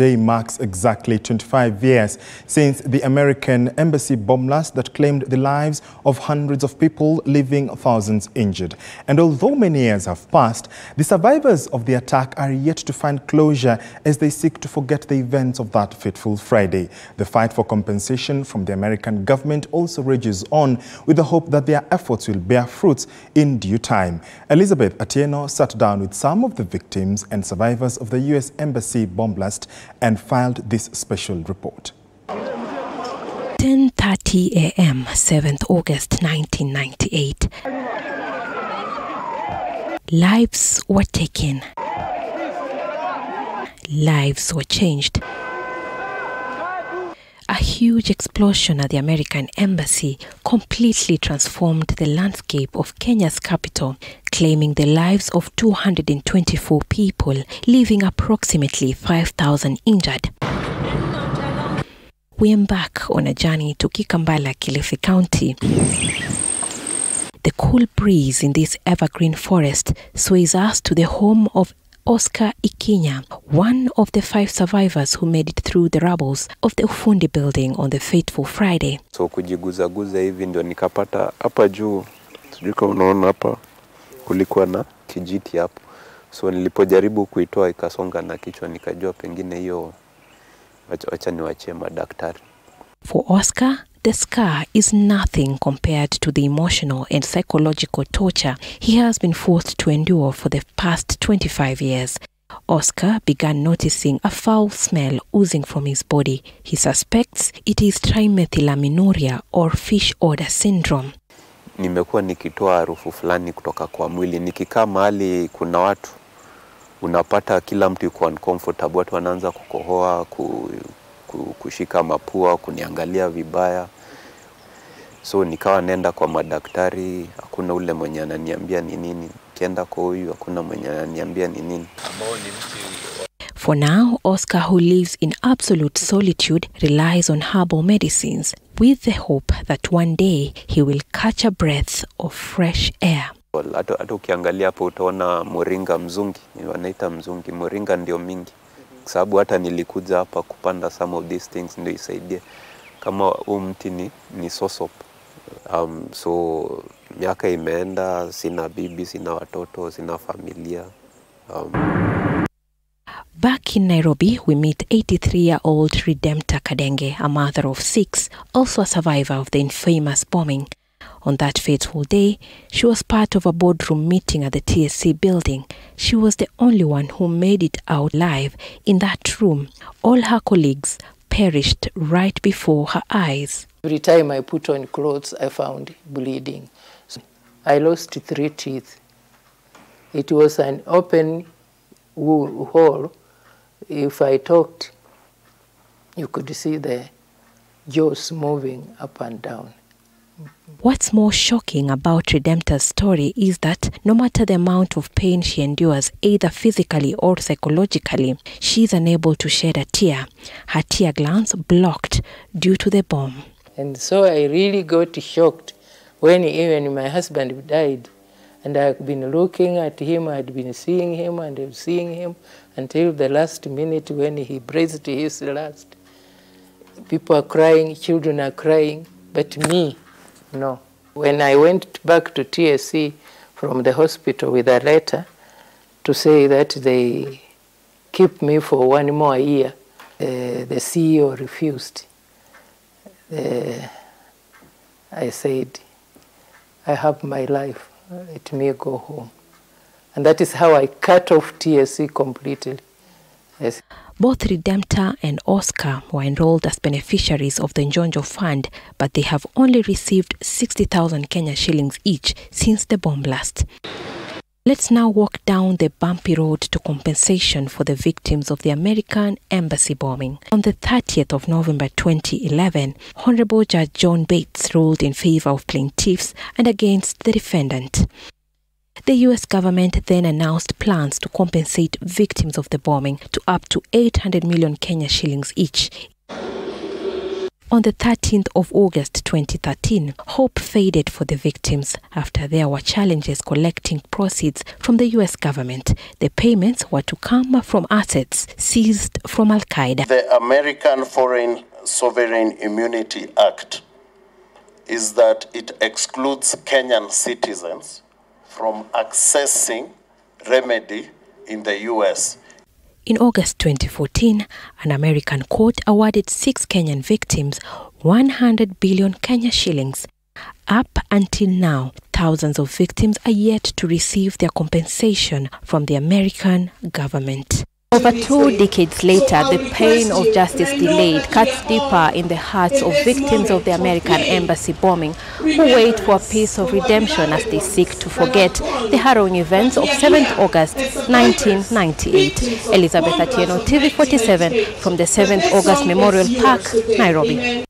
today marks exactly 25 years since the American embassy bomb blast that claimed the lives of hundreds of people, leaving thousands injured. And although many years have passed, the survivors of the attack are yet to find closure as they seek to forget the events of that fateful Friday. The fight for compensation from the American government also rages on, with the hope that their efforts will bear fruits in due time. Elizabeth Atieno sat down with some of the victims and survivors of the U.S. Embassy bomb blast and filed this special report. 10:30 a.m., 7th August 1998. Lives were taken. Lives were changed. A huge explosion at the American embassy completely transformed the landscape of Kenya's capital, claiming the lives of 224 people, leaving approximately 5,000 injured. We embark on a journey to Kikambala, Kilifi County. The cool breeze in this evergreen forest sways us to the home of Oscar Ikinya, one of the 5 survivors who made it through the rubbles of the Ufundi building on the fateful Friday. So kujiguza hivi ndio nikapata hapa juu, sijui kama unaona hapa kulikuwa na kijiti hapo. So nilipojaribu kuitoa ikasonga na kichwa, nikajua pengine hiyo acha niwaachie madaktari. For Oscar, the scar is nothing compared to the emotional and psychological torture he has been forced to endure for the past 25 years. Oscar began noticing a foul smell oozing from his body. He suspects it is trimethylaminiuria or fish odor syndrome. Nimekuwa nikitoa harufu fulani kutoka kwa mwili. Nikikaa mahali kuna watu, unapata kila mtu yuko uncomfortable, watu wanaanza kukohoa, kushika mapua, kuniangalia vibaya. So nikawa nenda kwa madaktari, hakuna ule mwenye ananiambia ni nini. Kienda kwa huyu, hakuna mwenye ananiambia ni nini. For now, Oscar, who lives in absolute solitude, relies on herbal medicines with the hope that one day he will catch a breath of fresh air. Hata ukiangalia hapo utaona moringa mzungi, wanaita mzungi, moringa ndio mingi. Sababu hata nilikuja hapa kupanda some of these things ndio isaidie. Kama huu mti ni sosop. So miaka imeenda, sina bibi, sina watoto, sina familia. Back in Nairobi, we meet 83-year-old Redempta Kadenge, a mother of 6, also a survivor of the infamous bombing. On that fateful day, she was part of a boardroom meeting at the TSC building. She was the only one who made it out alive in that room. All her colleagues perished right before her eyes. Every time I put on clothes, I found bleeding. So I lost 3 teeth. It was an open hole. If I talked, you could see the jaws moving up and down. What's more shocking about Redempta's story is that no matter the amount of pain she endures, either physically or psychologically, she is unable to shed a tear. Her tear glands blocked due to the bomb. And so I really got shocked when even my husband died. And I've been looking at him, I'd been seeing him and seeing him until the last minute when he breathed his last. People are crying, children are crying, but me, no. When I went back to TSC from the hospital with a letter to say that they keep me for 1 more year, the CEO refused. I said, I have my life, let me go home. And that is how I cut off TSC completely. Yes. Both Redempta and Oscar were enrolled as beneficiaries of the Njonjo Fund, but they have only received 60,000 Kenya shillings each since the bomb blast. Let's now walk down the bumpy road to compensation for the victims of the American embassy bombing. On the 30th of November 2011, Honorable Judge John Bates ruled in favor of plaintiffs and against the defendant. The U.S. government then announced plans to compensate victims of the bombing to up to 800 million Kenya shillings each. On the 13th of August 2013, hope faded for the victims after there were challenges collecting proceeds from the US government. The payments were to come from assets seized from Al-Qaeda. The American Foreign Sovereign Immunity Act is that it excludes Kenyan citizens from accessing remedy in the US. In August 2014, an American court awarded 6 Kenyan victims 100 billion Kenya shillings. Up until now, thousands of victims are yet to receive their compensation from the American government. Over 2 decades later, the pain of justice delayed cuts deeper in the hearts of victims of the American embassy bombing, who wait for a piece of redemption as they seek to forget the harrowing events of 7th August 1998. Elizabeth Atieno, TV 47, from the 7th August Memorial Park, Nairobi.